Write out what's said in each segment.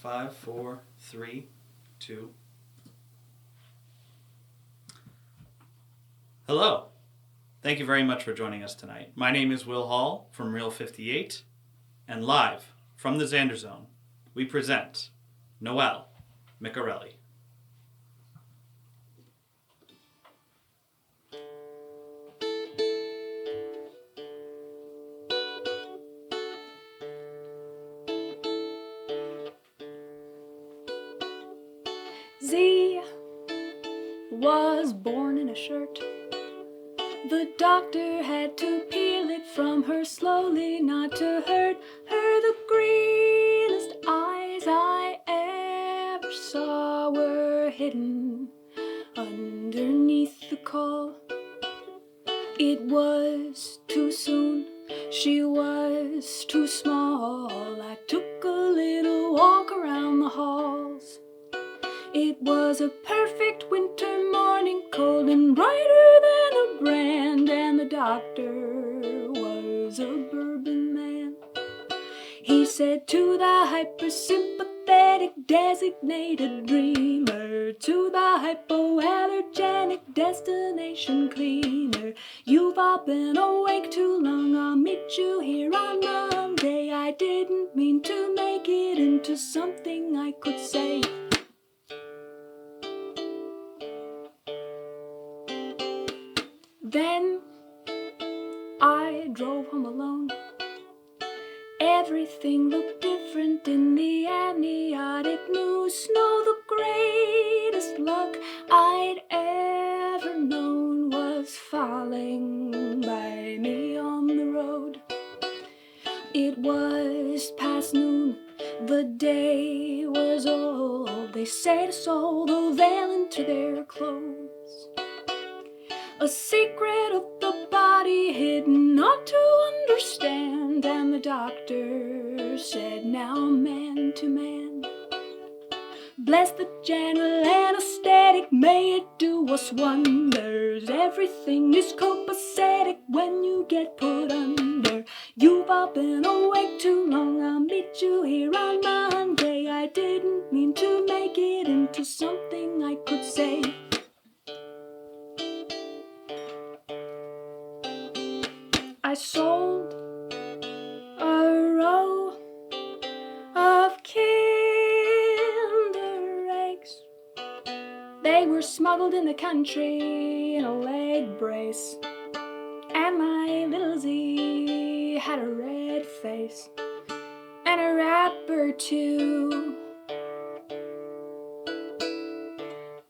5, 4, 3, 2. Hello. Thank you very much for joining us tonight. My name is Will Hall from Reel 58, and live from the Xander Zone, we present Noelle Micarelli. Z was born in a shirt. The doctor had to peel it from her slowly, not to hurt her. The greenest eyes I ever saw were hidden underneath the caul. It was too soon, she was too small. I took a little walk around the halls. It was a perfect winter morning, cold and brighter than a brand, and the doctor was a bourbon man. He said to the hypersympathetic designated dreamer, to the hypoallergenic destination cleaner, you've all been awake too long, I'll meet you here on Monday. I didn't mean to make it into something I could say. Then I drove home alone. Everything looked different in the amniotic new snow. The greatest luck I'd ever known was falling by me on the road. It was past noon, the day was old. They say to sew the veil into their clothes. A secret of the body hidden, not to understand. And the doctor said, now man to man, bless the general anesthetic, may it do us wonders. Everything is copacetic when you get put under. You've all been awake too long, I'll meet you here on Monday. I didn't mean to make it into something I could say. I sold a row of Kinder eggs. They were smuggled in the country in a leg brace, and my little Z had a red face and a wrapper too.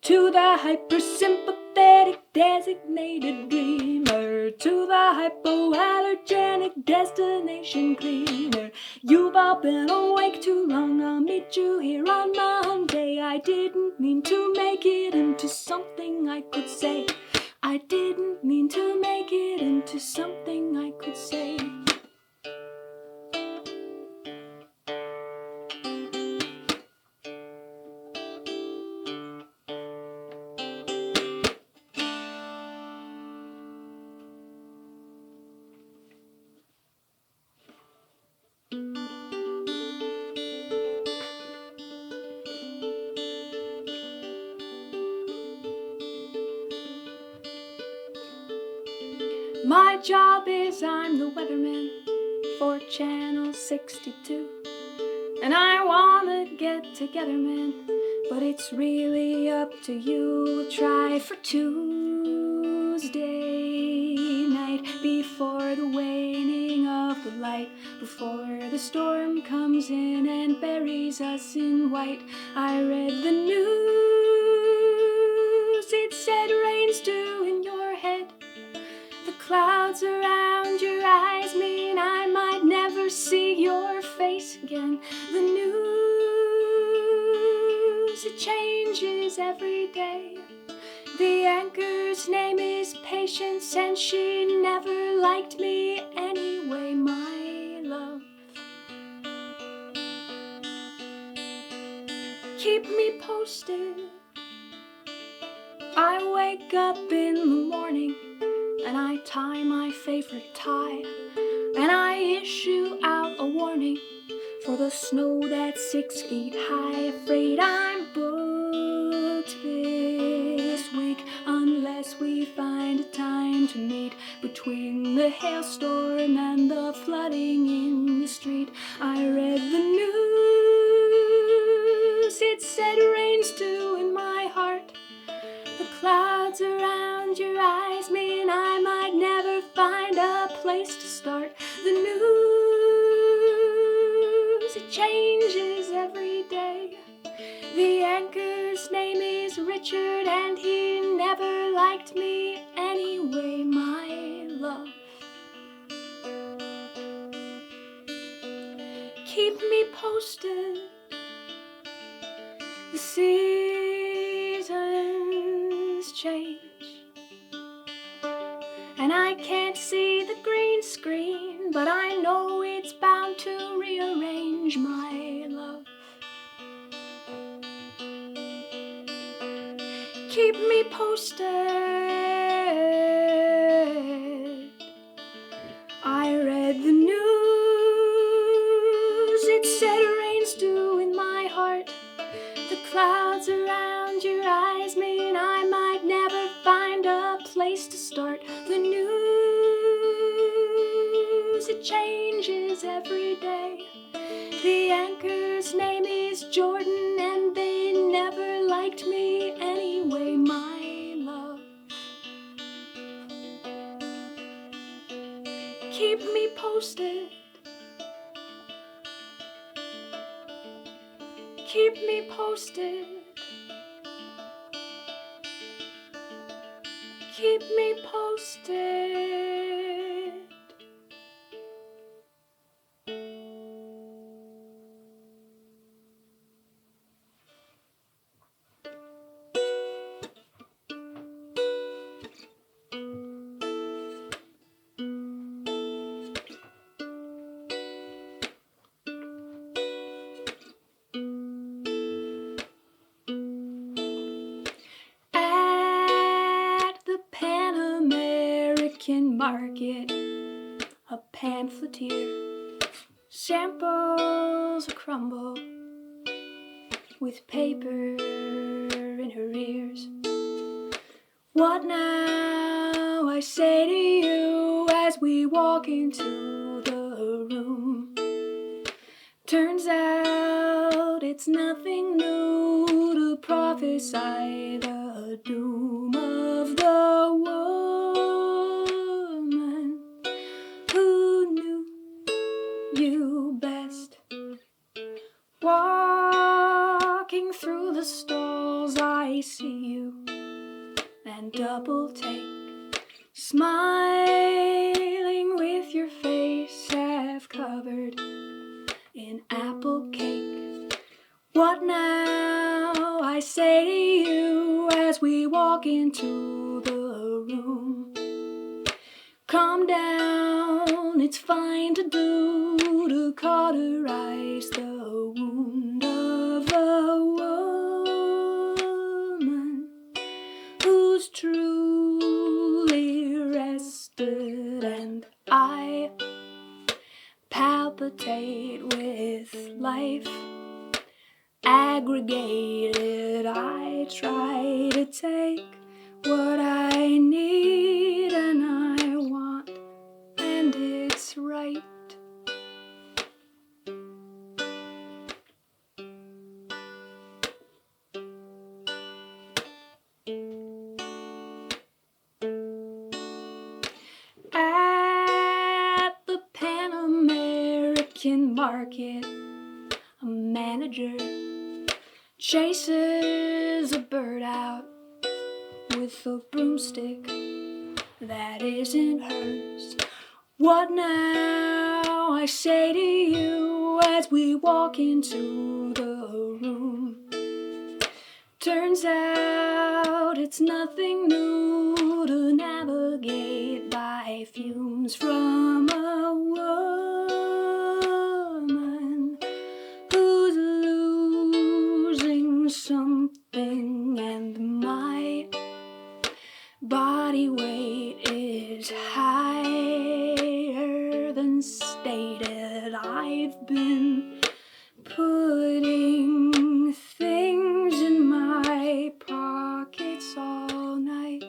To the hypersympathetic designated dreamer, to the hypoallergenic destination cleaner, you've all been awake too long, I'll meet you here on Monday. I didn't mean to make it into something I could say. I didn't mean to make it into something I could say. My job is I'm the weatherman for Channel 62, and I wanna get together, man, but it's really up to you. We'll try for Tuesday night, before the waning of the light, before the storm comes in and buries us in white. I read the news, it said rain's due in your head. The clouds around your eyes mean I might never see your face again. The news, it changes every day. The anchor's name is Patience, and she never liked me anyway, my love. Keep me posted. I wake up in the morning and I tie my favorite tie, and I issue out a warning for for the snow that's 6 feet high. Afraid I'm booked this week unless we find a time to meet. Between the hailstorm and the flooding in the street, I read the news. It said rain's due in my heart. The clouds around your eyes mean I might never find a place to start. The news, it changes every day. The anchor's name is Richard, and he never liked me anyway, my love. Keep me posted. The seasons change, and I can't see the green screen, but I know it's bound to rearrange, my love. Keep me posted. I read the news. It said rain's due in my heart. The clouds around your eyes mean I might never find a place to start. The news, it changes every day. The anchor's name is Jordan, and they never liked me anyway, my love. Keep me posted. Keep me posted. Keep me posted. Market, a pamphleteer samples a crumble with paper in her ears. What now, I say to you, as we walk into the room? Turns out it's nothing new to prophesy the doom of the woman who knew you best. Walking through the stalls, I see you and double take, smiling with your face half covered in apple cake. What now, I say to you, as we walk into the room? Calm down, it's fine to do, to cauterize the wound of a woman who's truly rested, and I palpitate with life. Aggregated, I try to take what I need and I want, and it's right. At the Pan American Market, a manager chases a bird out with a broomstick that isn't hers. What now, I say to you, as we walk into the room? Turns out it's nothing new to navigate by fumes from a woman who's losing something, and my body weight is higher than stated. I've been putting things in my pockets all night.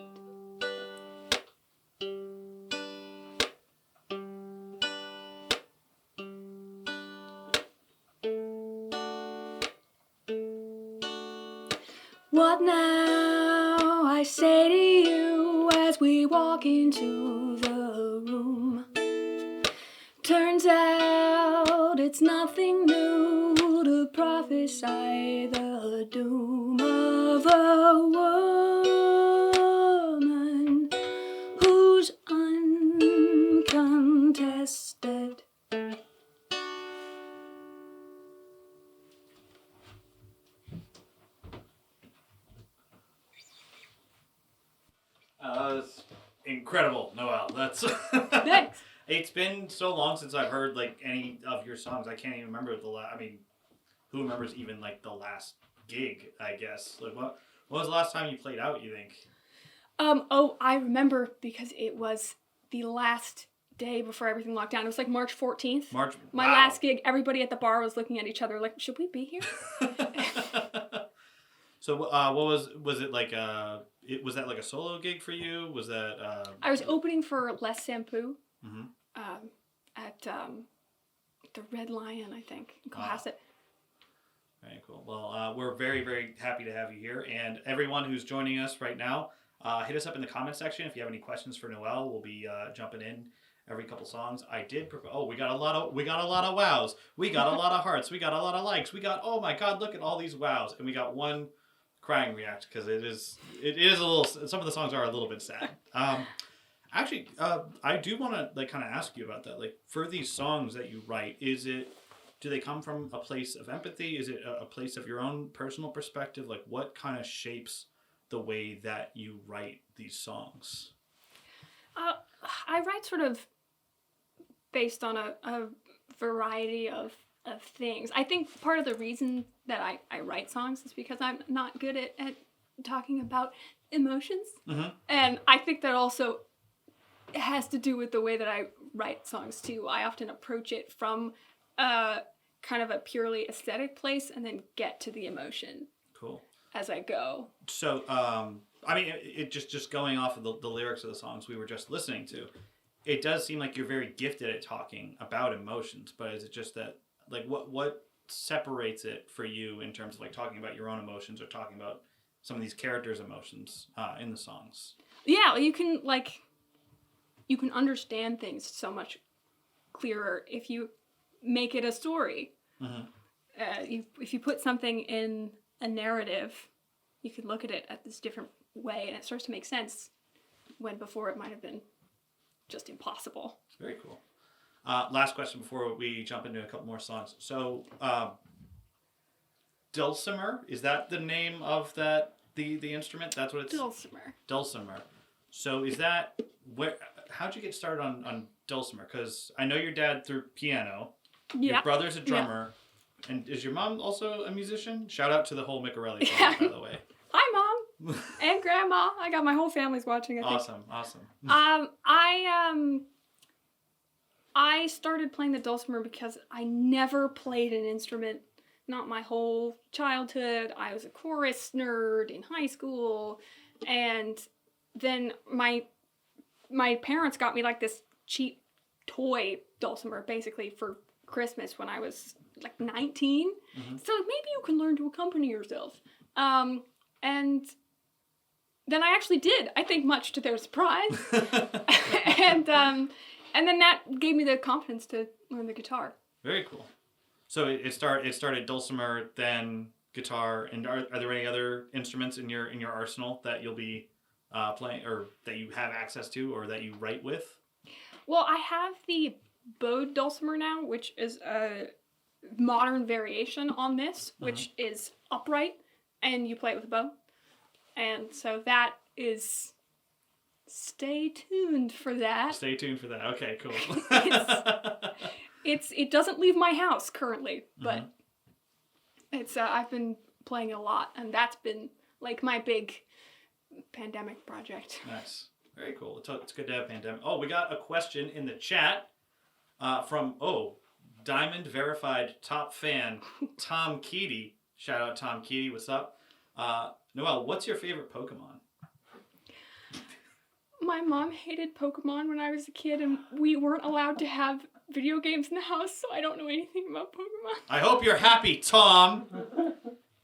What now, I say to you as we walk into the room. Turns out it's nothing new to prophesy the doom of a woman who's uncontested. That was incredible, Noelle. That's Thanks. It's been so long since I've heard like any of your songs. I can't even remember the last. I mean, who remembers even like the last gig? I guess. Like what was the last time you played out? You think? Oh, I remember because it was the last day before everything locked down. It was like March 14th. My last gig. Everybody at the bar was looking at each other like, should we be here? So what was it like? Was that like a solo gig for you? Was that? I was opening for Les Shampoo. Mm-hmm. At the Red Lion, I think, in Cohasset. Very cool. Well, we're very, very happy to have you here, and everyone who's joining us right now, hit us up in the comment section if you have any questions for Noelle. We'll be jumping in every couple songs. I did. We got a lot of wows. We got a lot of hearts. We got a lot of likes. We got, oh my God, look at all these wows, and we got one crying react because it is a little. Some of the songs are a little bit sad. Actually, I do want to like kind of ask you about that. Like for these songs that you write, do they come from a place of empathy? Is it a place of your own personal perspective? Like what kind of shapes the way that you write these songs? I write sort of based on a variety of things. I think part of the reason that I write songs is because I'm not good at talking about emotions. Mm-hmm. And I think that also it has to do with the way that I write songs too. I often approach it from kind of a purely aesthetic place and then get to the emotion. Cool. As I go. So, I mean, it just going off of the lyrics of the songs we were just listening to, it does seem like you're very gifted at talking about emotions, but is it just that, like, what separates it for you in terms of, like, talking about your own emotions or talking about some of these characters' emotions in the songs? Yeah, you can understand things so much clearer if you make it a story. Mm-hmm. If you put something in a narrative, you can look at it at this different way, and it starts to make sense when before it might have been just impossible. Very cool. Last question before we jump into a couple more songs. So, dulcimer, is that the name of the instrument? That's what it's... Dulcimer. So is that... How'd you get started on dulcimer? Because I know your dad threw piano. Yeah. Your brother's a drummer. Yeah. And is your mom also a musician? Shout out to the whole Micarelli family, by the way. Hi, Mom. And Grandma. I got my whole family's watching, I think. Awesome. I started playing the dulcimer because I never played an instrument. Not my whole childhood. I was a chorus nerd in high school. And then my parents got me like this cheap toy dulcimer basically for Christmas when I was like 19. Mm-hmm. So maybe you can learn to accompany yourself. And then I actually did, I think much to their surprise. And then that gave me the confidence to learn the guitar. Very cool. So it started dulcimer, then guitar, and are there any other instruments in your arsenal that you'll be playing, or that you have access to, or that you write with? Well, I have the bowed dulcimer now, which is a modern variation on this, which is upright, and you play it with a bow. And so that is... Stay tuned for that. Okay, cool. It doesn't leave my house currently, but it's I've been playing a lot, and that's been like my big pandemic project. Nice. Very cool. It's good to have pandemic. Oh, we got a question in the chat from Diamond verified top fan, Tom Keaty. Shout out Tom Keaty, what's up? Noelle, what's your favorite Pokemon? My mom hated Pokemon when I was a kid, and we weren't allowed to have video games in the house, so I don't know anything about Pokemon. I hope you're happy, Tom.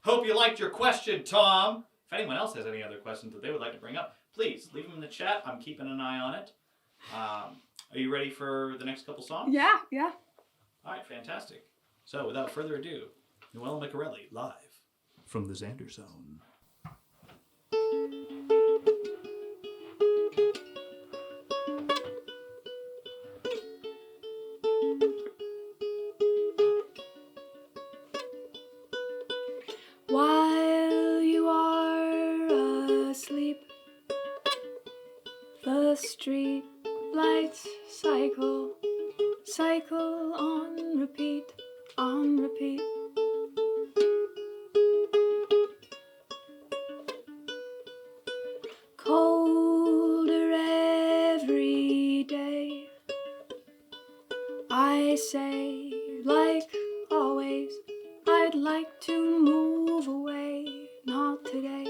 Hope you liked your question, Tom. If anyone else has any other questions that they would like to bring up, please leave them in the chat. I'm keeping an eye on it. Are you ready for the next couple songs? Yeah. All right, fantastic. So, without further ado, Noelle Micarelli, live from the Xander Zone. While you are asleep, the street lights cycle on repeat, on repeat. Colder every day, I say, like always, I'd like to move away, not today.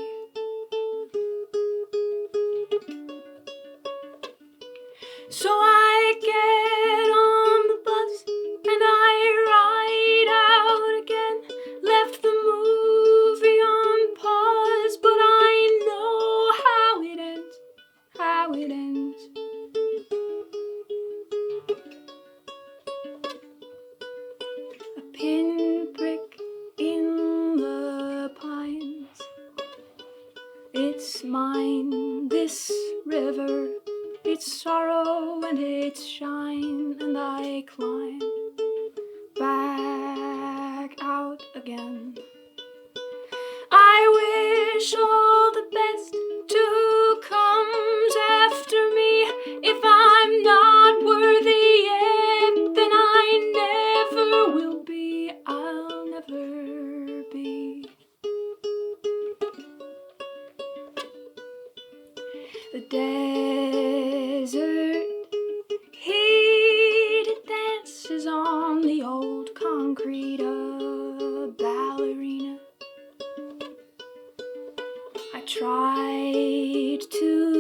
So I get on the bus and I ride out again. Left the movie on pause, but I know how it ends, how it ends. A pinprick in the pines. It's mine, this river. It's sorrow and it's shine, and I climb back out again. I wish all the best to who comes after me. If I'm not worthy yet, then I never will be. I'll never be. The desert heat dances on the old concrete, a ballerina. I tried to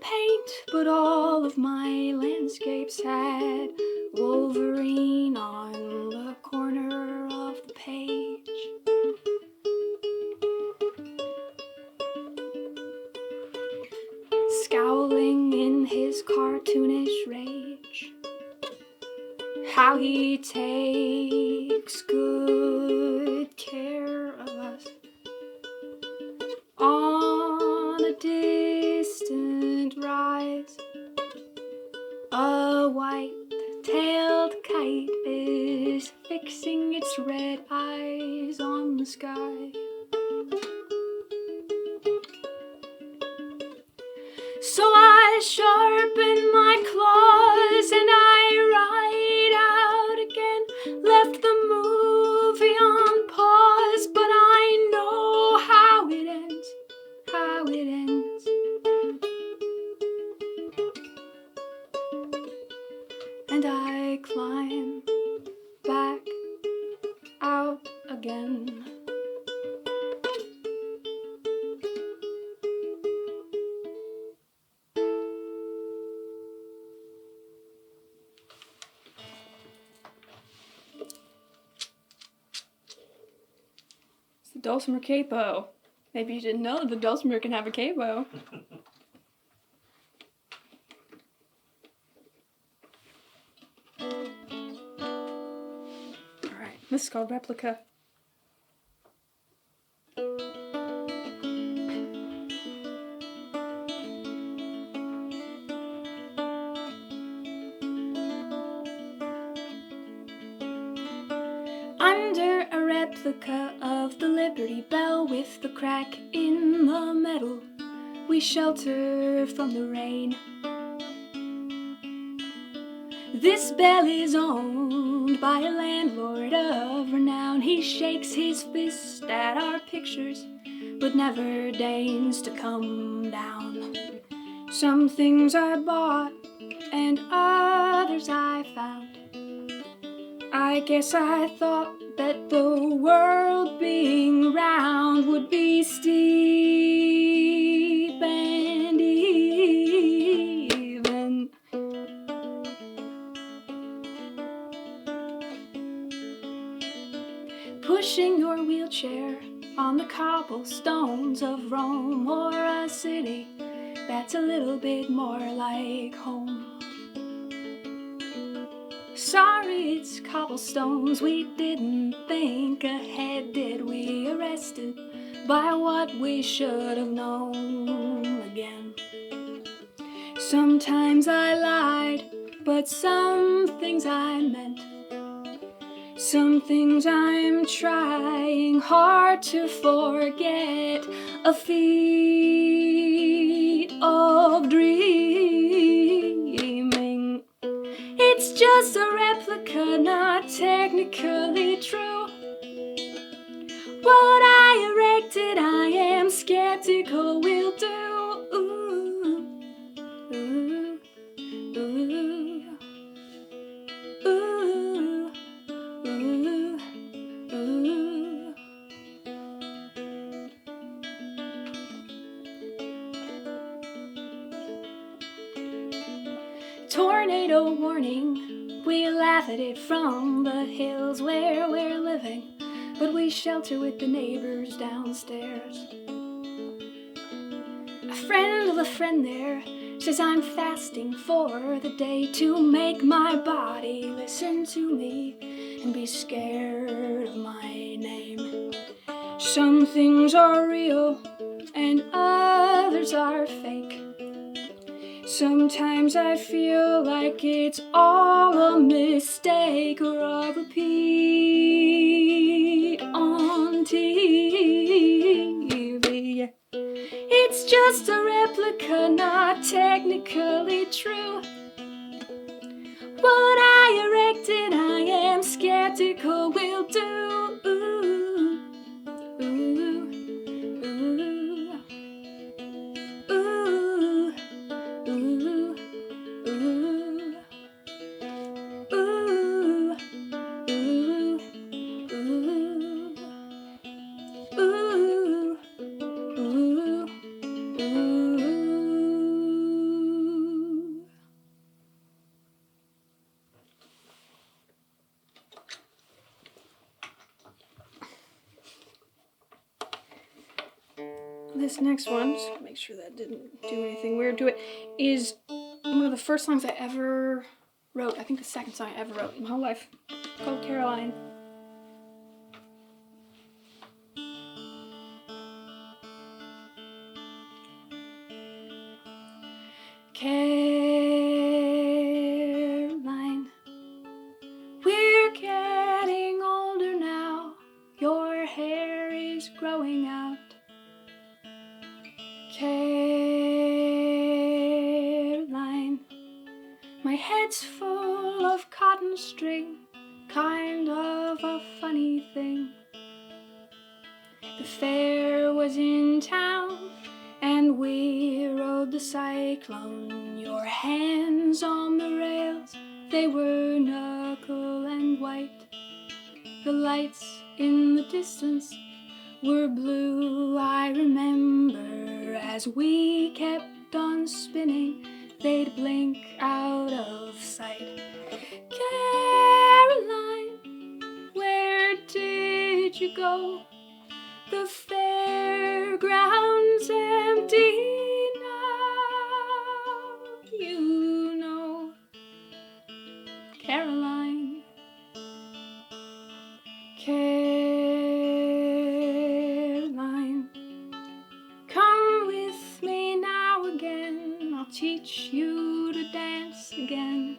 paint, but all of my landscapes had Wolverine on the corner of the page. Scowling in his cartoonish rage, how he takes good care of us. On a distant rise, a white-tailed kite is fixing its red eyes on the sky. So I sharpen my claws and I ride out again. Left the movie on pause, but I know how it ends, how it ends. And I climb back out again. Dulcimer capo. Maybe you didn't know that the dulcimer can have a capo. Alright, this is called Replica. Under a replica of the Liberty Bell with the crack in the metal, we shelter from the rain. This bell is owned by a landlord of renown. He shakes his fist at our pictures, but never deigns to come down. Some things I bought and others I found. I guess I thought that the world being round would be steep and even. Pushing your wheelchair on the cobblestones of Rome, or a city that's a little bit more like home. Sorry, it's cobblestones, we didn't think ahead, did we? Arrested by what we should have known again. Sometimes I lied, but some things I meant. Some things I'm trying hard to forget. A feat of dreaming. It's just a replica, not technically true. What I erected, I am skeptical will do. Ooh, ooh, ooh, ooh, ooh, ooh. Tornado warning, we laugh at it from the hills where we're living, but we shelter with the neighbors downstairs. A friend of a friend there says I'm fasting for the day to make my body listen to me and be scared of my name. Some things are real and others are fake. Sometimes I feel like it's all a mistake or a repeat on TV. It's just a replica, not technically true. What I erected, I am skeptical will do. Ooh, ooh, ooh, ooh. Ooh, ooh, ooh, ooh, ooh, ooh, ooh, ooh. This next one, just make sure that didn't do anything weird to it, is one of the first songs I ever wrote. I think the second song I ever wrote in my whole life, called Caroline. Caroline, we're getting older now. Your hair is growing out. Caroline, my head's full of cotton string, kind of a funny thing. The fair was in town and we rode the cyclone. Your hands on the rails, they were knuckle and white. The lights in the distance were blue, I remember, as we kept on spinning, they'd blink out of sight. Caroline, where did you go? The fairground's empty now, you know. Caroline, Caroline, come with me now again, I'll teach you to dance again.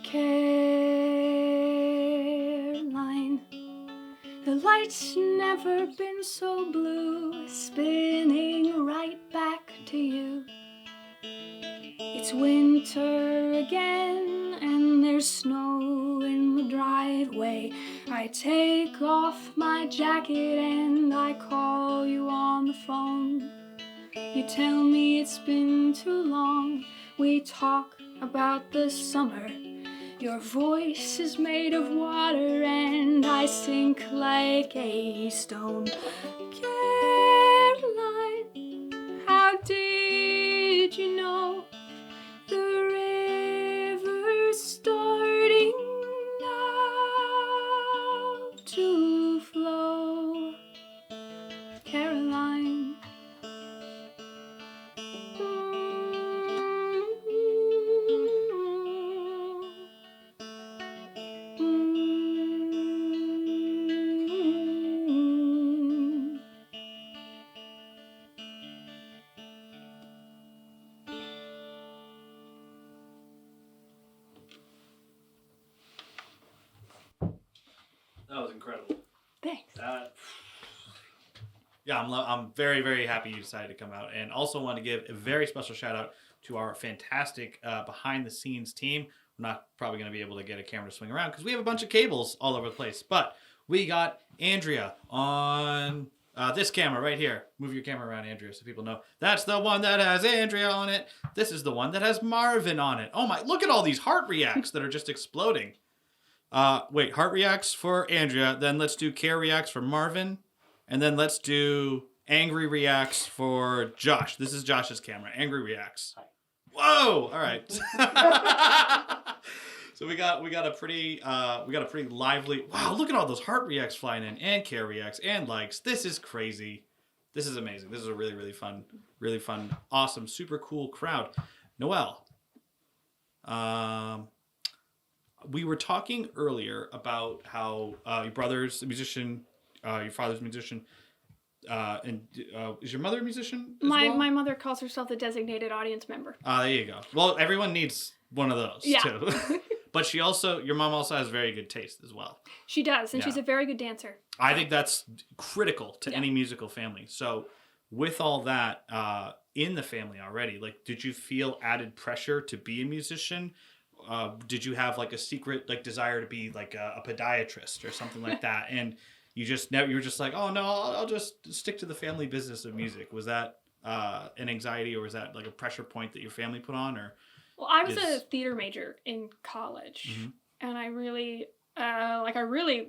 Caroline, the light's never been so blue, spinning right back to you. It's winter again and there's snow in the driveway. I take off my jacket and I call you on the phone. You tell me it's been too long. We talk about the summer Your voice is made of water and I sink like a stone. Caroline, how did you know the river's starting now to flow? Caroline. That was incredible. Thanks. Yeah, I'm very, very happy you decided to come out. And also want to give a very special shout out to our fantastic behind the scenes team. We're not probably going to be able to get a camera to swing around because we have a bunch of cables all over the place. But we got Andrea on this camera right here. Move your camera around, Andrea, so people know. That's the one that has Andrea on it. This is the one that has Marvin on it. Oh my, look at all these heart reacts that are just exploding. Wait, heart reacts for Andrea. Then let's do care reacts for Marvin. And then let's do angry reacts for Josh. This is Josh's camera. Angry reacts. Hi. Whoa! All right. So we got a pretty lively. Wow! Look at all those heart reacts flying in, and care reacts, and likes. This is crazy. This is amazing. This is a really fun, awesome, super cool crowd. Noelle. We were talking earlier about how your brother's a musician. Your father's a musician, and is your mother a musician as well? My mother calls herself the designated audience member. There you go. Well, everyone needs one of those too. But your mom also has very good taste as well. She does, and she's a very good dancer. I think that's critical to any musical family. So with all that in the family already, like, did you feel added pressure to be a musician? Did you have like a secret like desire to be like a podiatrist or something like that? And you were just like, oh no, I'll just stick to the family business of music. Was that an anxiety, or was that like a pressure point that your family put on? Or well, I was a theater major in college, and I really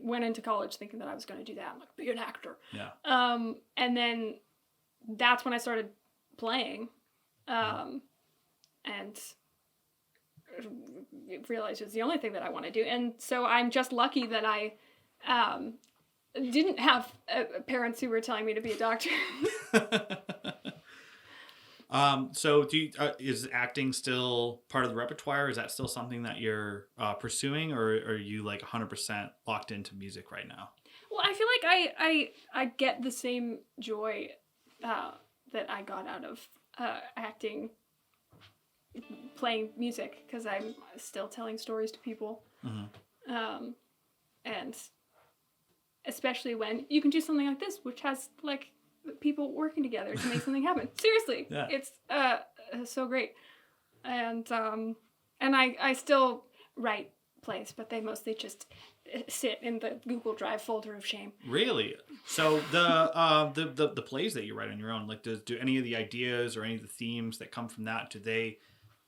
went into college thinking that I was going to do that, like be an actor. Yeah. And then that's when I started playing, and realized it's the only thing that I want to do. And so I'm just lucky that I didn't have parents who were telling me to be a doctor. So is acting still part of the repertoire? Is that still something that you're pursuing, or are you like 100% locked into music right now? Well, I feel like I get the same joy that I got out of acting, playing music, because I'm still telling stories to people. And especially when you can do something like this, which has like people working together to make something happen. Seriously, it's so great. And I still write plays, but they mostly just sit in the Google Drive folder of shame. Really? So the plays that you write on your own, like, do any of the ideas or any of the themes that come from that, do they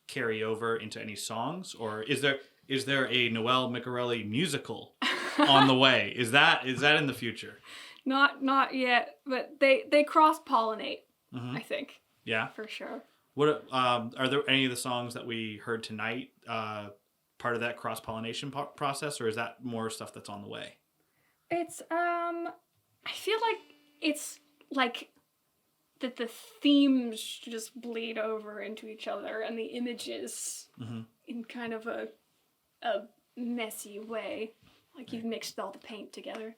carry over into any songs, or is there a Noelle Micarelli musical on the way? Is that in the future? Not yet, but they cross-pollinate, I think. Yeah, for sure. What are there any of the songs that we heard tonight part of that cross-pollination process, or is that more stuff that's on the way? It's I feel like it's like that the themes just bleed over into each other, and the images in kind of a messy way, like you've mixed all the paint together.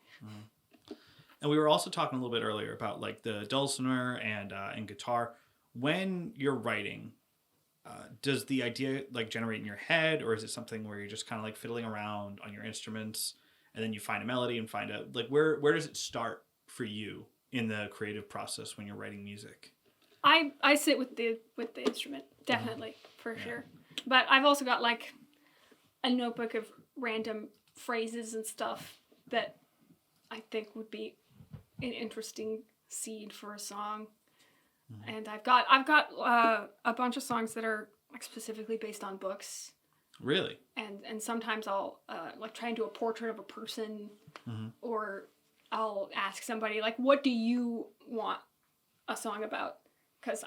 And we were also talking a little bit earlier about like the dulcimer and guitar. When you're writing, does the idea like generate in your head, or is it something where you're just kind of like fiddling around on your instruments and then you find a melody and find a like where does it start for you in the creative process when you're writing music? I sit with the instrument, definitely, for sure. But I've also got like a notebook of random phrases and stuff that I think would be an interesting seed for a song. And I've got a bunch of songs that are like specifically based on books. Really? And sometimes I'll like try and do a portrait of a person, or I'll ask somebody like, what do you want a song about? Because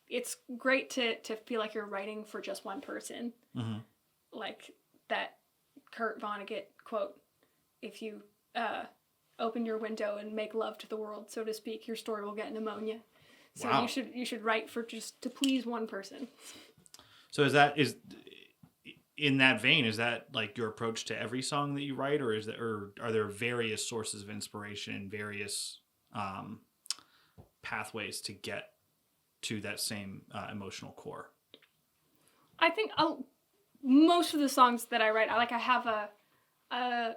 it's great to feel like you're writing for just one person. Like that Kurt Vonnegut quote, if you open your window and make love to the world, so to speak, your story will get pneumonia. So wow. you should write for just to please one person. So is in that vein, is that like your approach to every song that you write, or are there various sources of inspiration, various pathways to get to that same emotional core? I think most of the songs that I write, I have a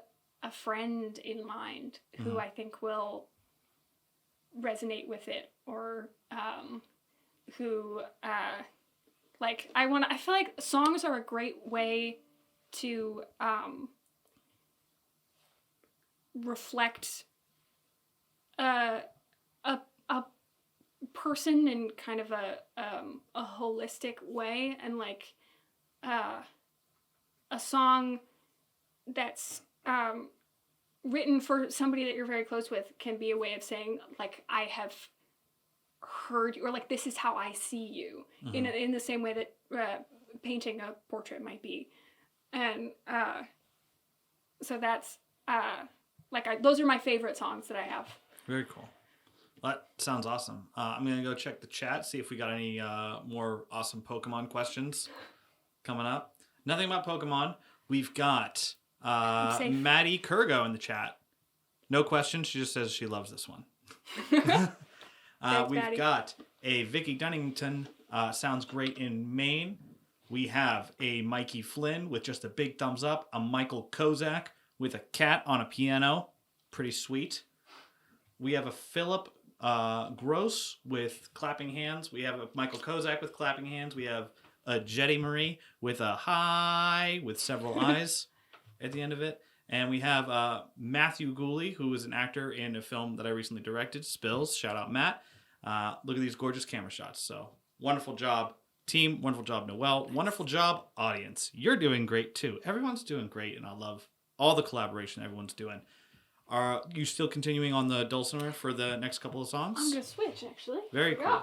friend in mind who I think will resonate with it, or who like I feel like songs are a great way to reflect a person in kind of a holistic way, and like a song that's written for somebody that you're very close with can be a way of saying like, I have heard you, or like, this is how I see you, in the same way that painting a portrait might be. And so that's those are my favorite songs that I have. Very cool. That sounds awesome. I'm gonna go check the chat, see if we got any more awesome Pokemon questions coming up. Nothing about Pokemon. We've got Maddie Kurgo in the chat. No question. She just says she loves this one. Thanks, we've Maddie. got a Vicky Dunnington. Sounds great in Maine. We have a Mikey Flynn with just a big thumbs up. A Michael Kozak with a cat on a piano. Pretty sweet. We have a Philip Gross with clapping hands. We have a Michael Kozak with clapping hands. We have a Jetty Marie with a hi with several eyes at the end of it. And we have Matthew Gooley, who is an actor in a film that I recently directed, Spills. Shout out, Matt. Look at these gorgeous camera shots. So wonderful job, team. Wonderful job, Noelle. Wonderful job, audience. You're doing great, too. Everyone's doing great, and I love all the collaboration everyone's doing. Are you still continuing on the dulcimer for the next couple of songs? I'm going to switch, actually. Very cool. Yeah.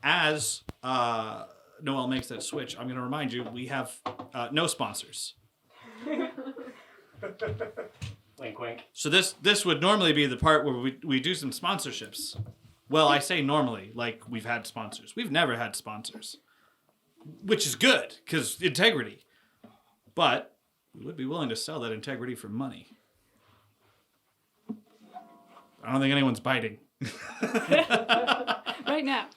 As Noelle makes that switch, I'm going to remind you, we have no sponsors. Wink, wink. So this would normally be the part where we do some sponsorships. Well, I say normally, like we've had sponsors. We've never had sponsors, which is good, because integrity. But we would be willing to sell that integrity for money. I don't think anyone's biting. Right now.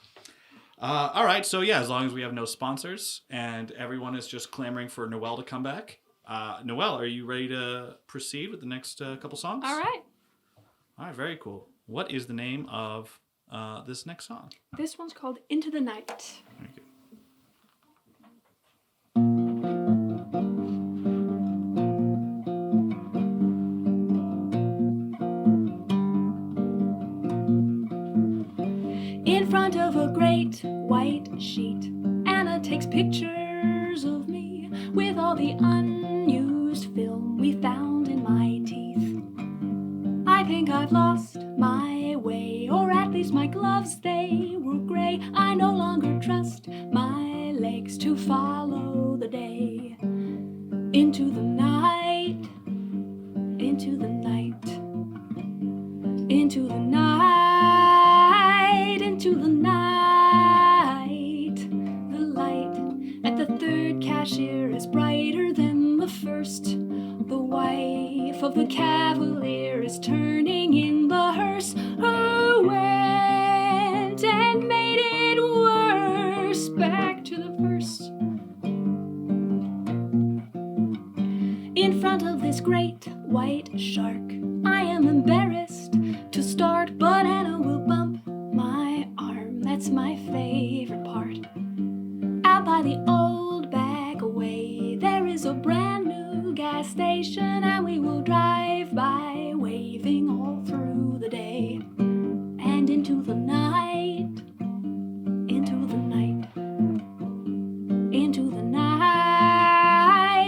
All right, so yeah, as long as we have no sponsors and everyone is just clamoring for Noelle to come back. Noelle, are you ready to proceed with the next couple songs? All right. All right, very cool. What is the name of this next song? This one's called Into the Night. Very good. In front of a great white sheet, Anna takes pictures of me with all the unused film we found in my teeth. I think I've lost my way, or at least my gloves, they were gray. I no longer trust my legs to follow the day. Into the night, into the night, into the night, into the night. The light at the third cashier is brighter than the first. The wife of the cavalier is turning in the hearse. Who went and made it worse? Back to the first. In front of this great white shark, I am embarrassed to start, but Anna will bump my arm. That's my favorite part. Out by the old back way, there is a brand new gas station, and we will drive by waving all through the day. And into the night, into the night, into the night,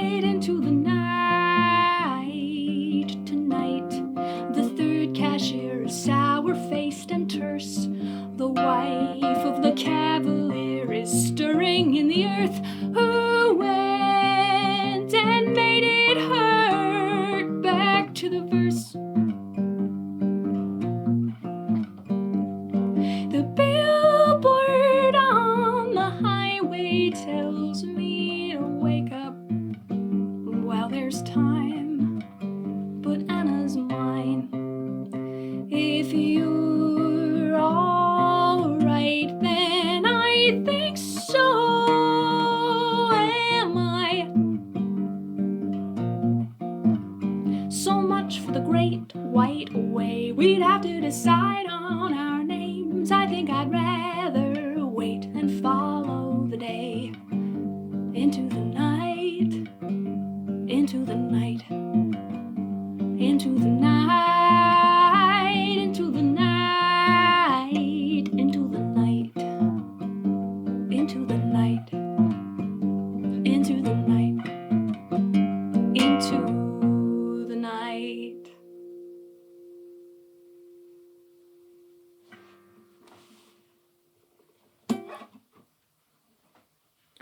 there's time, but Anna's mine. If you're alright, then I think so. Am I? So much for the great white way. We'd have to decide on our names. I think I'd rather wait and follow the day into the night, into the night, into the night, into the night, into the night, into the night, into the night, into the night.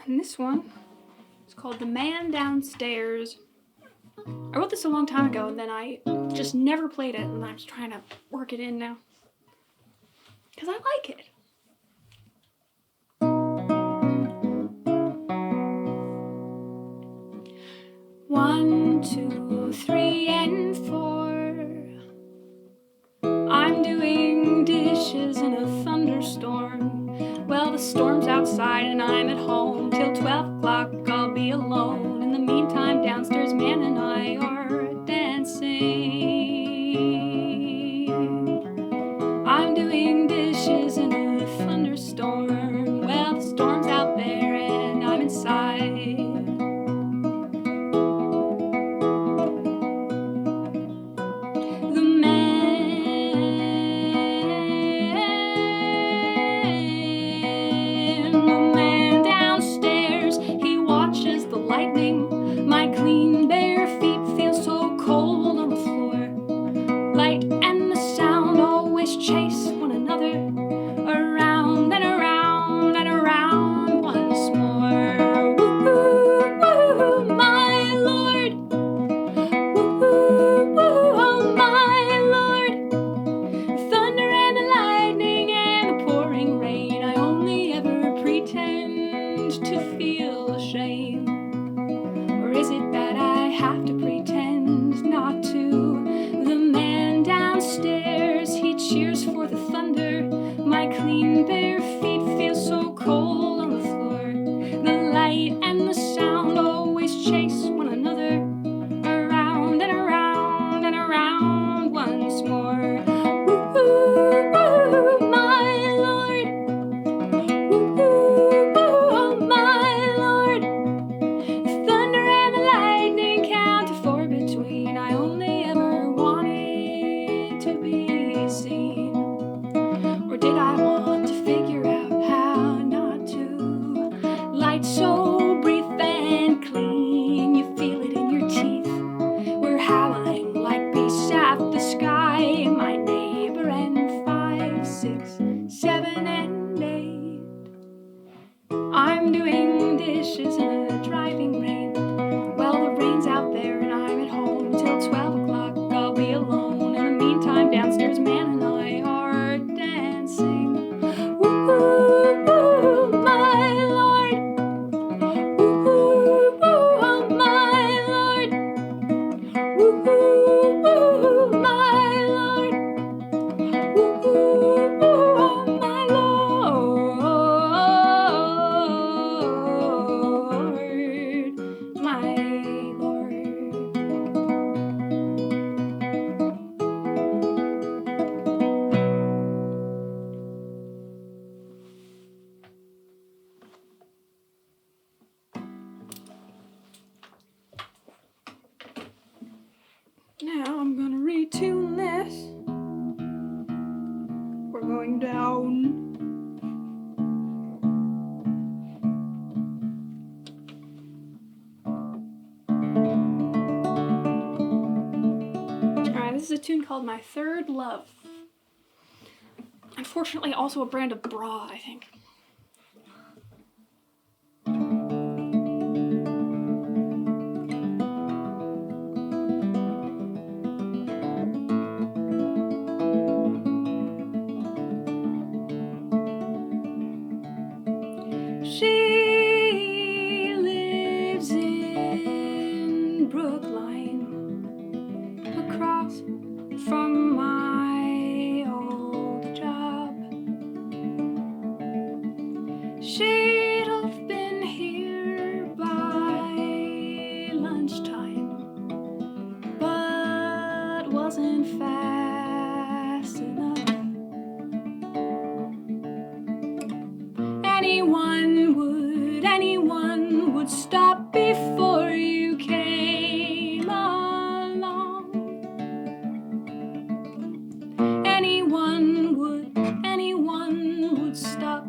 And this one is called The Man Downstairs. I wrote this a long time ago, and then I just never played it, and I'm just trying to work it in now. Because I like it. One, two, three, and four. I'm doing dishes in a thunderstorm. Well, the storm's outside and I'm at home. Till 12 o'clock I'll be alone. In the meantime, downstairs man and I are dancing. I'm doing dishes in a thunderstorm. Well, the storm's out there and I'm inside. The man downstairs, he watches the lightning. My clean bare feet feel so cold on the floor. Light and the sound always chase one another, around and around and around once more. Woo, woo, my lord. Woo, woo, oh my lord. Thunder and the lightning and the pouring rain. I only ever pretend to feel ashamed. Or is it that I have to pretend not to? The man downstairs, he cheers for the thunder. My clean bare feet feel so cold on the floor. The light and the sound always chase one another, around and around and around once more. Woo, woo, my lord. Woo, woo, oh my lord. Thunder and the lightning count to four between. I only ever wanted to be seen. Or did I want to figure out how not to? Light so brief and clean, you feel it in your teeth. We're howling like beasts at the sky. My neighbor and 5, 6, 7, and 8. I'm doing dishes in a driving rain. Well, the rain's out there and I'm at home. Till 12 o'clock I'll be alone. In the meantime, downstairs man and I are dancing. Woo, woo, my lord. Woo, woo, oh my lord. Woo, woo, my lord. Woo, woo, oh my lord. My lord. Now I'm gonna retune this. We're going down. Alright, this is a tune called My Third Love. Unfortunately, also a brand of bra, I think. She lives in Brookline. lunchtime, but wasn't fast enough. Anyone would stop before you came along. Anyone would stop.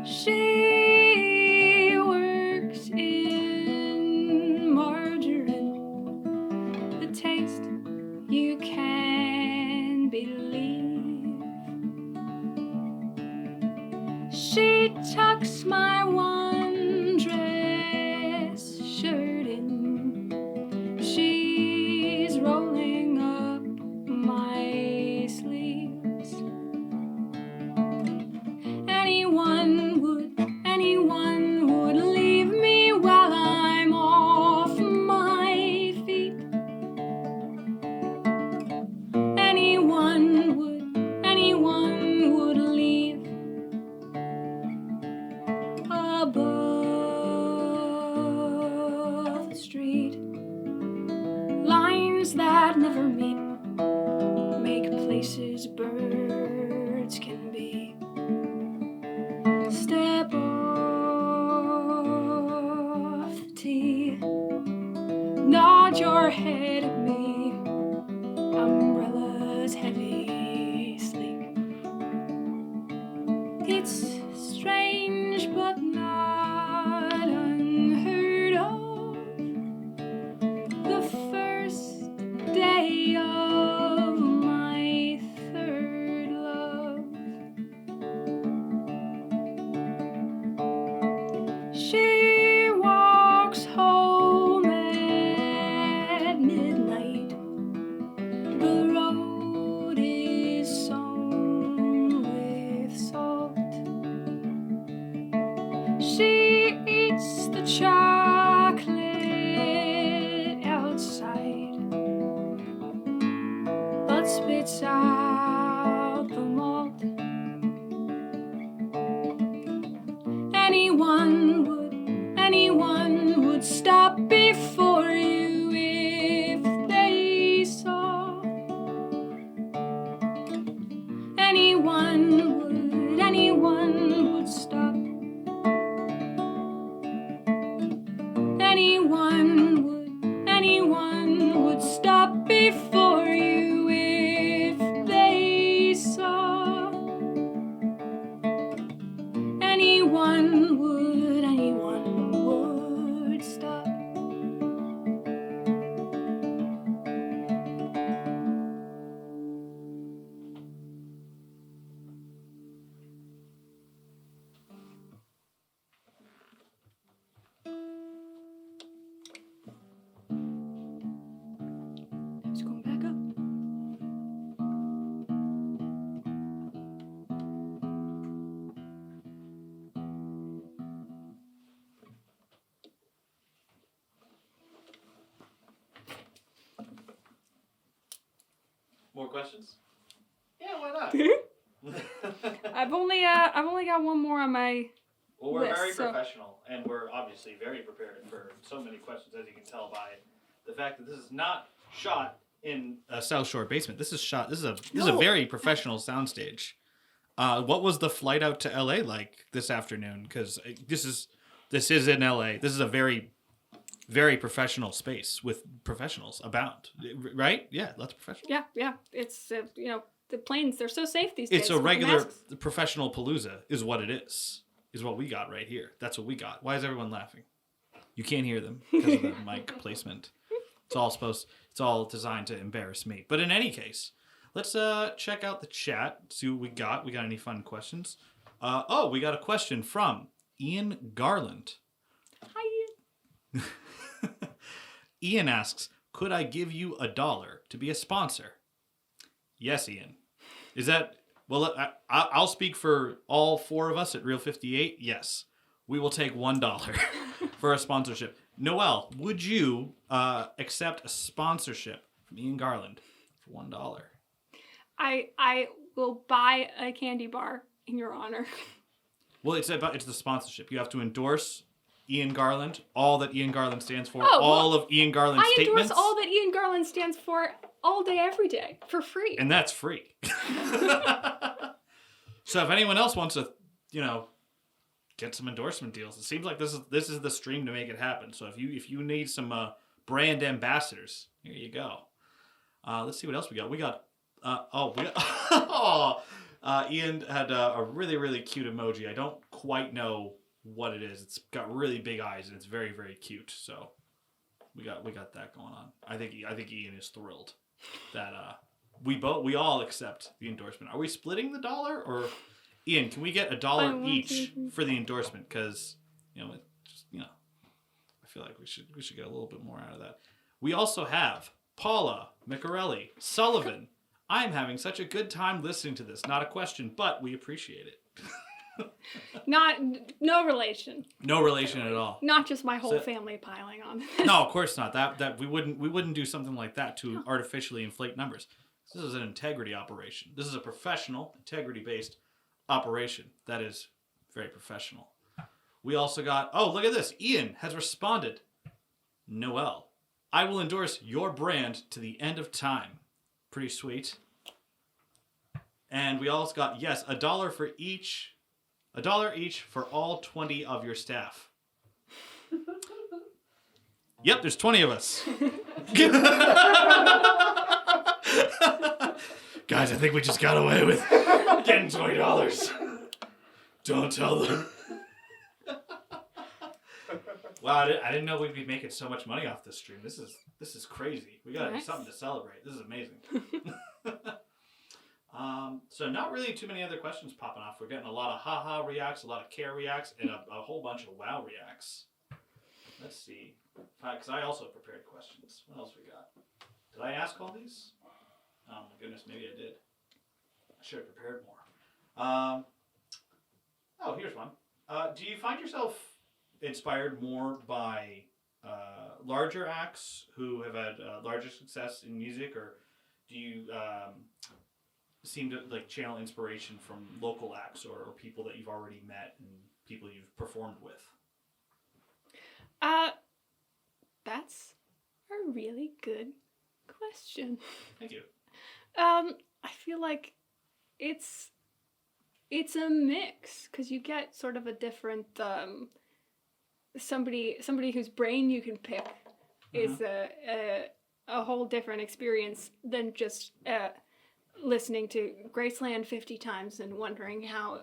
She works in margarine, the taste you can believe. She tucks my one dress shirt in. She's rolling up my sleeves. Anyone would leave me while I'm off my feet. Anyone would leave above the street. Lines that never meet make places birds can be. Step off the tee, nod your head at me. Umbrellas heavy, sleek. It's strange but not unheard of. The first day of my third love. She walks home at midnight. The road is sown with salt. She eats the chocolate outside, but spits out the malt. Anyone would stop before you if they saw. Anyone would stop. Anyone would stop before you if they saw. Anyone would stop. It's going back up. More questions? Yeah, why not? I've only got one more on my Well, we're list, very so- professional, and we're obviously very prepared for so many questions, as you can tell by the fact that this is not shot in a South Shore basement. This is shot. This is a very professional soundstage. What was the flight out to LA like this afternoon? Because this is in LA. This is a very, very professional space with professionals abound. Right? Yeah, lots of professionals. Yeah. It's the planes, they're so safe these days. It's a with the regular masks. professional palooza, is what it is. Is what we got right here. That's what we got. Why is everyone laughing? You can't hear them because of the mic placement. It's all designed to embarrass me. But in any case, let's check out the chat, see what we got. We got any fun questions? We got a question from Ian Garland. Hi. Ian asks, could I give you $1 to be a sponsor? Yes, Ian. Is that... Well, I'll speak for all four of us at Real 58. Yes, we will take $1 for a sponsorship. Noelle, would you accept a sponsorship from Ian Garland for $1? I will buy a candy bar in your honor. Well, it's the sponsorship. You have to endorse Ian Garland, all that Ian Garland stands for, Oh, all of Ian Garland's I statements. endorse all that Ian Garland stands for all day, every day, for free. And that's free. So if anyone else wants to, get some endorsement deals, it seems like this is the stream to make it happen. So if you need some brand ambassadors, here you go. Let's see what else we got. Ian had a really, really cute emoji. I don't quite know what it is. It's got really big eyes and it's very, very cute. So we got that going on. I think Ian is thrilled that we all accept the endorsement. Are we splitting the dollar, or Ian? Can we get $1 each for the endorsement? Because I feel like we should get a little bit more out of that. We also have Paula McArelli Sullivan. I'm having such a good time listening to this. Not a question, but we appreciate it. No relation. No relation at all. Not just my whole family piling on. No, of course not. That we wouldn't do something like that to artificially inflate numbers. This is an integrity operation. This is a professional, integrity-based operation. That is very professional. We also got, look at this. Ian has responded. Noel, I will endorse your brand to the end of time. Pretty sweet. And we also got, yes, $1 each for all 20 of your staff. Yep, there's 20 of us. Guys, I think we just got away with getting $20. Don't tell them. Wow, I didn't know we'd be making so much money off this stream. This is crazy. We gotta do something to celebrate. This is amazing. So not really too many other questions popping off. We're getting a lot of haha reacts, a lot of care reacts, and a whole bunch of wow reacts. Let's see. Because I also prepared questions. What else we got? Did I ask all these? Oh my goodness, maybe I did. I should have prepared more. Here's one. Do you find yourself inspired more by larger acts who have had larger success in music, or do you seem to channel inspiration from local acts or people that you've already met and people you've performed with? That's a really good question. Thank you. I feel like it's a mix, because you get sort of a different somebody whose brain you can pick is a whole different experience than just listening to Graceland 50 times and wondering how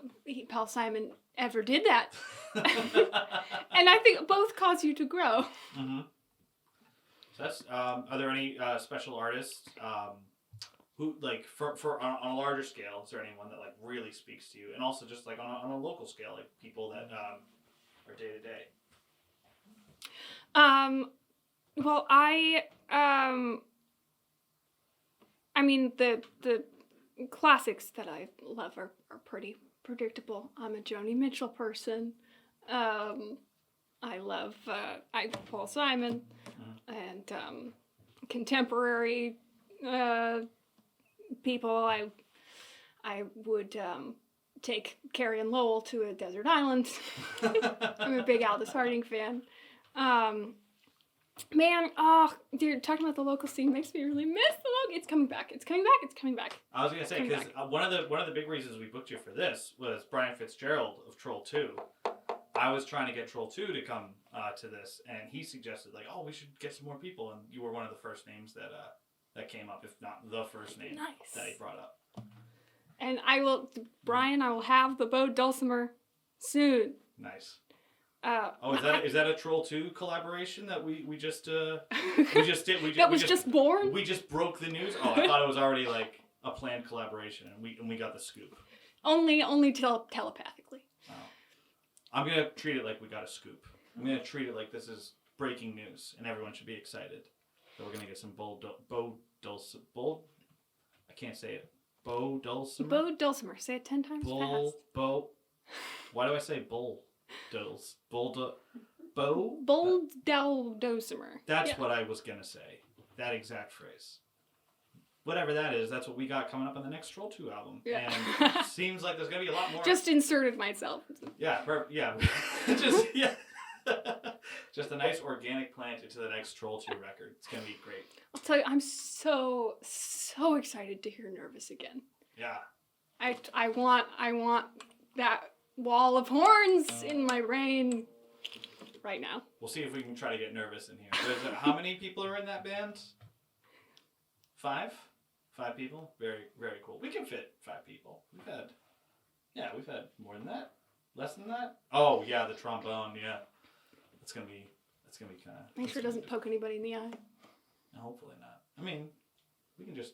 Paul Simon ever did that. And I think both cause you to grow. Mm-hmm. So that's, are there any special artists who, for on a larger scale, is there anyone that really speaks to you? And also just on a local scale, people that are day to day. Well, I mean, the classics that I love are pretty predictable. I'm a Joni Mitchell person. I love Paul Simon, and contemporary people. I would take Carrie and Lowell to a desert island. I'm a big Aldous Harding fan. Dude, talking about the local scene makes me really miss the local. It's coming back. I was gonna say, because one of the big reasons we booked you for this was Brian Fitzgerald of Troll 2. I was trying to get Troll 2 to come to this, and he suggested we should get some more people, and you were one of the first names that came up, if not the first name that he brought up. And Brian, I will have the Bo Dulcimer soon. Nice. Is that a Troll 2 collaboration that we just did? Just born? We just broke the news? Oh, I thought it was already a planned collaboration, and we got the scoop. Only telepathically. Oh. I'm going to treat it like we got a scoop. I'm going to treat it like this is breaking news, and everyone should be excited. So we're going to get some I can't say it. Bo Dulcimer? Bo Dulcimer. Say it 10 times fast. Why do I say bull? Dulcimer. That's what I was going to say. That exact phrase. Whatever that is, that's what we got coming up on the next Troll 2 album. Yeah. And it seems like there's going to be a lot more. Just inserted myself. Yeah, yeah. Just a nice organic plant into the next Troll 2 record. It's going to be great. I'll tell you, I'm so excited to hear Nervous again. Yeah. I want that wall of horns in my brain right now. We'll see if we can try to get Nervous in here. How many people are in that band? 5? 5 people? Very, very cool. We can fit 5 people. We've had more than that. Less than that? Oh, yeah, the trombone, yeah. That's gonna be kind of... Make sure it doesn't poke anybody in the eye. No, hopefully not. I mean, we can just...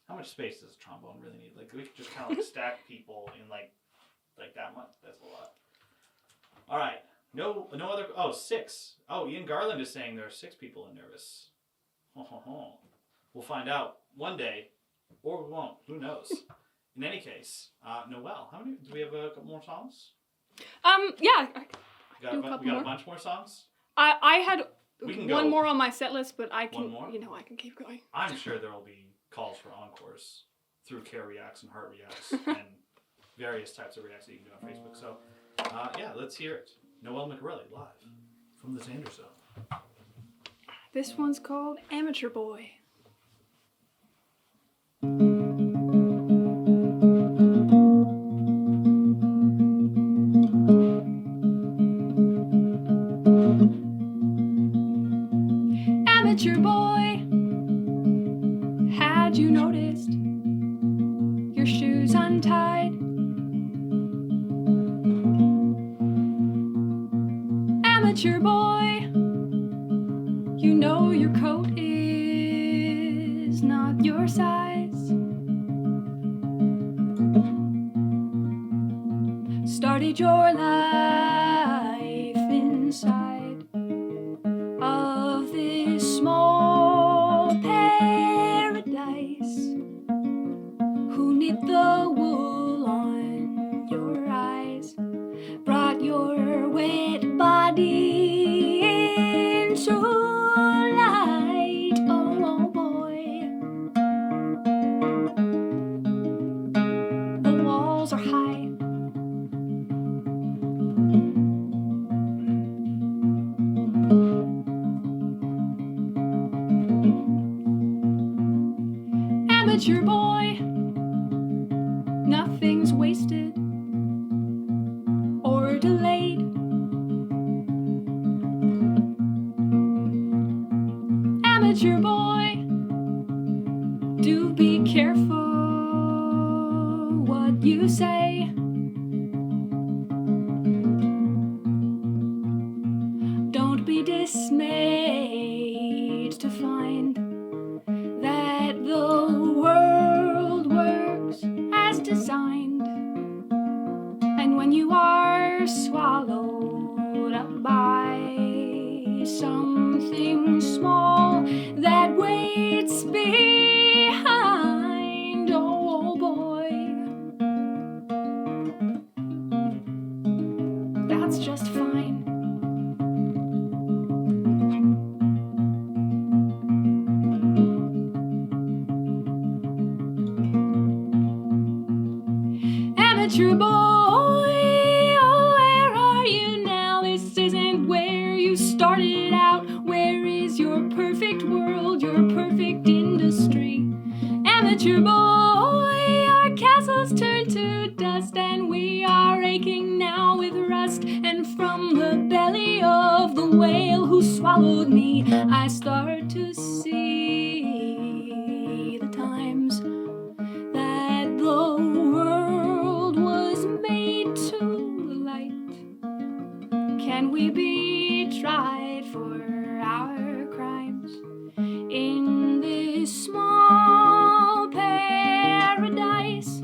How much space does a trombone really need? Like, we could just kind of like stack people in like that much. That's a lot. All right. No other... Oh, 6. Oh, Ian Garland is saying there are 6 people in Nervous. We'll find out one day, or we won't. Who knows? In any case, Noelle, how many... Do we have a couple more songs? Yeah. We got a bunch more songs? I had one go. more on my set list, but I can... One more? I can keep going. I'm sure there will be calls for encores through Care Reacts and Heart Reacts and various types of reacts that you can do on Facebook. So, yeah, let's hear it. Noelle McRelly, live from the Xander Zone. This one's called Amateur Boy. Amateur boy, had you noticed your shoes untied? Amateur boy, you know your coat is not your size. Started your life inside of this small paradise. Who knit the wool on your eyes? Brought your wet body into light, oh boy. The walls are high. Amateur boy, nothing's wasted or delayed. Amateur boy, do be careful what you say. Don't be dismayed to find that the world works as designed. And when you are swallowed up by something small that waits behind, oh boy, that's just fine. Amateur boy, oh, where are you now? This isn't where you started out. Where is your perfect world, your perfect industry? Amateur boy, our castles turn to dust, and we are aching now with rust. And from the belly of the whale who swallowed me, I start to see the times that the world was made to light. Can we be tried for our crimes in this small paradise?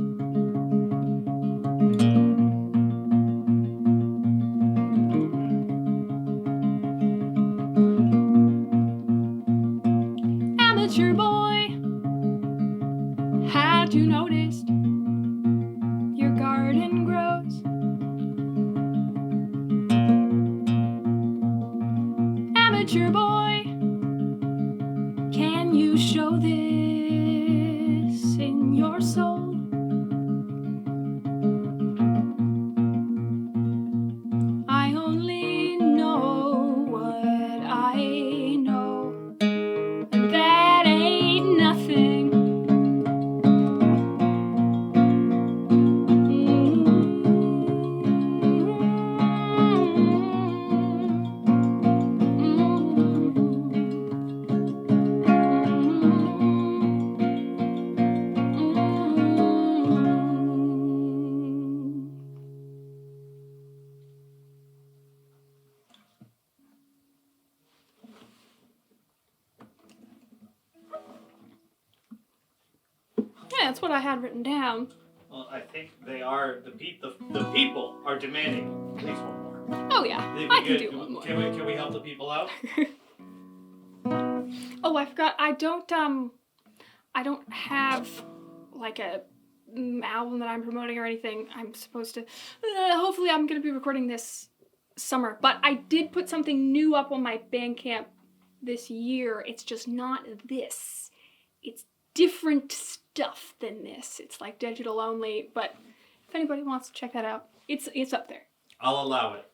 Amateur boy, had you noticed your garden grows? Amateur boy, can you show this in your soul? I only know that's what I had written down. Well, I think they are the people are demanding at least one more. Oh yeah, I can do one more. Can we help the people out? Oh, I forgot. I don't have like a album that I'm promoting or anything. I'm supposed to. Hopefully, I'm gonna be recording this summer. But I did put something new up on my Bandcamp this year. It's just not this. It's different stuff than this. It's like digital only. But if anybody wants to check that out, it's up there. I'll allow it.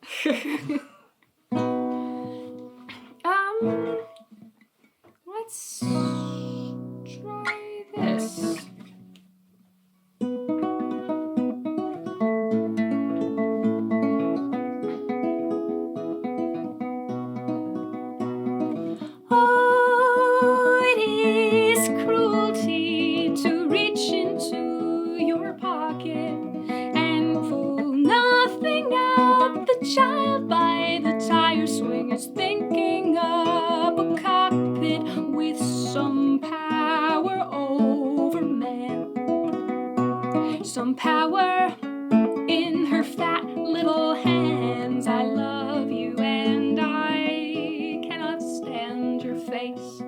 Let's try this. Oh, it is cruelty to reach into your pocket and pull nothing out. The child by the tire swing is thinking up a cockpit with some power over man. Some power in her fat little hands. I love you and I cannot stand your face.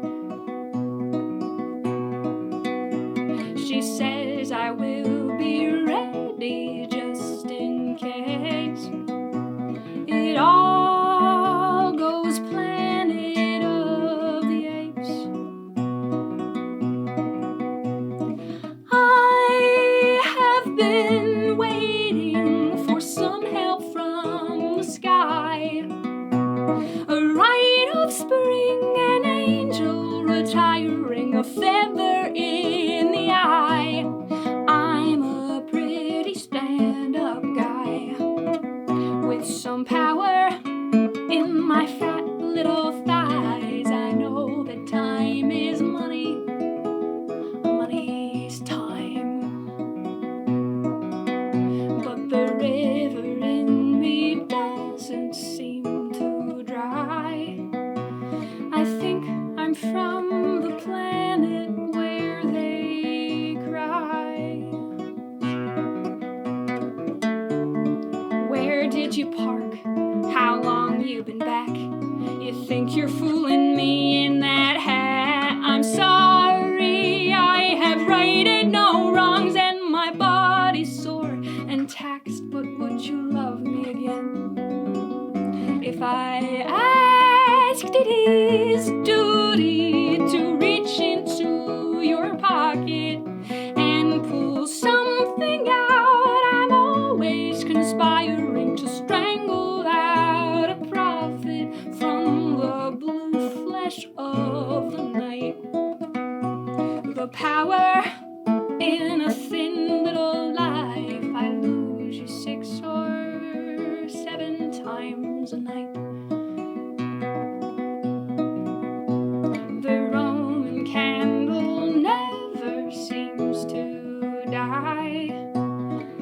She says I will be ready just in case it all goes Planet of the Apes. I have been waiting for some help from the sky. A rite of spring, an angel retiring, a feather in the eye. I'm a pretty stand-up guy with some power in my fat little thighs. I know that time is money, money's time. But the river in me doesn't seem to dry. I think I'm from the planet where they cry. Where did you park? How long you been back? You think you're fooling me in that hat? I'm sorry, I have righted no wrongs and my body's sore and taxed, but would you love me again? If I asked, it is duty to reach into your pocket and pull something out. I'm always conspiring to strangle out a profit from the blue flesh of the night. The power in a thin little life. I lose you 6 or 7 times a night. The Roman candle never seems to die.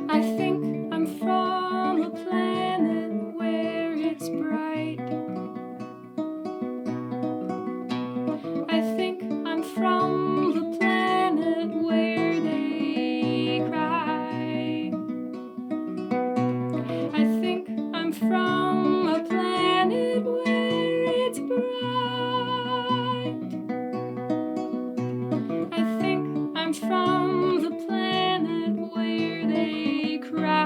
I think I'm from a planet where it's bright. I think I'm from the planet where they cry. I think I'm from a planet where it's bright. I think I'm from the planet where they cry.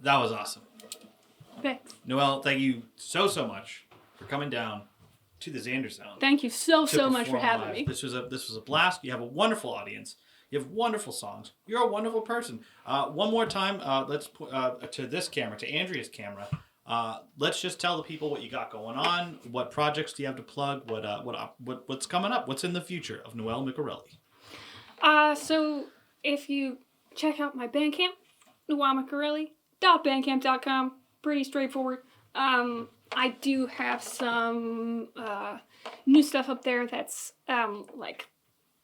That was awesome. Thanks. Noelle, thank you so much for coming down to the Xander Sound. Thank you so to much for perform having live. me. This was a blast. You have a wonderful audience. You have wonderful songs. You're a wonderful person. One more time, let's put to this camera, to Andrea's camera. Let's just tell the people what you got going on. What projects do you have to plug? What's coming up? What's in the future of Noelle Miccarelli? So if you check out my Bandcamp, noellemiccarelli.bandcamp.com, pretty straightforward. I do have some new stuff up there that's like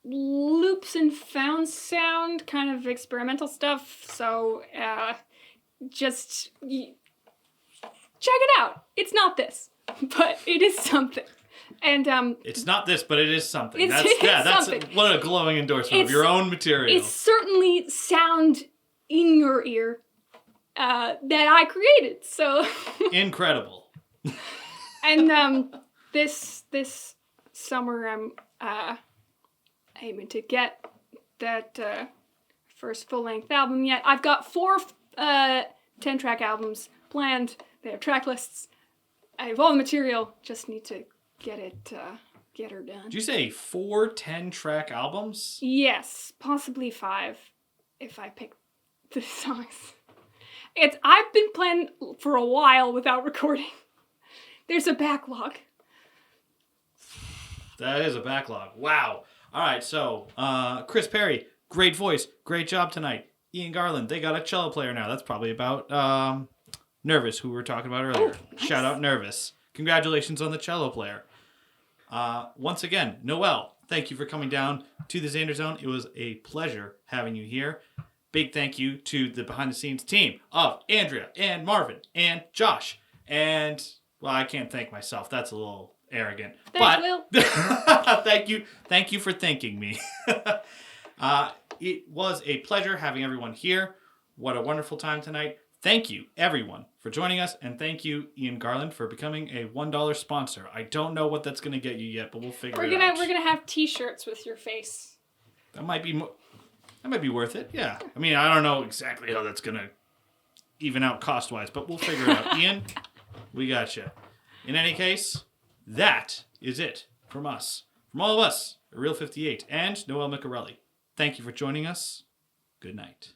loops and found sound, kind of experimental stuff. So just check it out. It's not this, but it is something. And it's not this, but it is something. That's something. What a glowing endorsement of your own material. It's certainly sound in your ear that I created. So incredible. And this summer I'm aiming to get that first full-length album yet. I've got 4 10-track albums planned. They have track lists. I have all the material. Just need to get her done. Did you say 4 10-track albums? Yes, possibly 5 if I pick the songs. I've been playing for a while without recording. There's a backlog. That is a backlog. Wow. All right, so Chris Perry, great voice, great job tonight. Ian Garland, they got a cello player now. That's probably about Nervous, who we were talking about earlier. Oh, nice. Shout out Nervous. Congratulations on the cello player. Once again, Noelle, thank you for coming down to the Xander Zone. It was a pleasure having you here. Big thank you to the behind-the-scenes team of Andrea and Marvin and Josh. And, well, I can't thank myself. That's a little arrogant. Thanks, Will. Thank you for thanking me. It was a pleasure having everyone here. What a wonderful time tonight. Thank you, everyone, for joining us, and thank you, Ian Garland, for becoming a $1 sponsor. I don't know what that's going to get you yet, but we'll figure it out. We're gonna have T-shirts with your face. That might be worth it. Yeah. I mean, I don't know exactly how that's going to even out cost-wise, but we'll figure it out. Ian, we got you. In any case, that is it from us. From all of us, Real 58 and Noelle Micarelli. Thank you for joining us. Good night.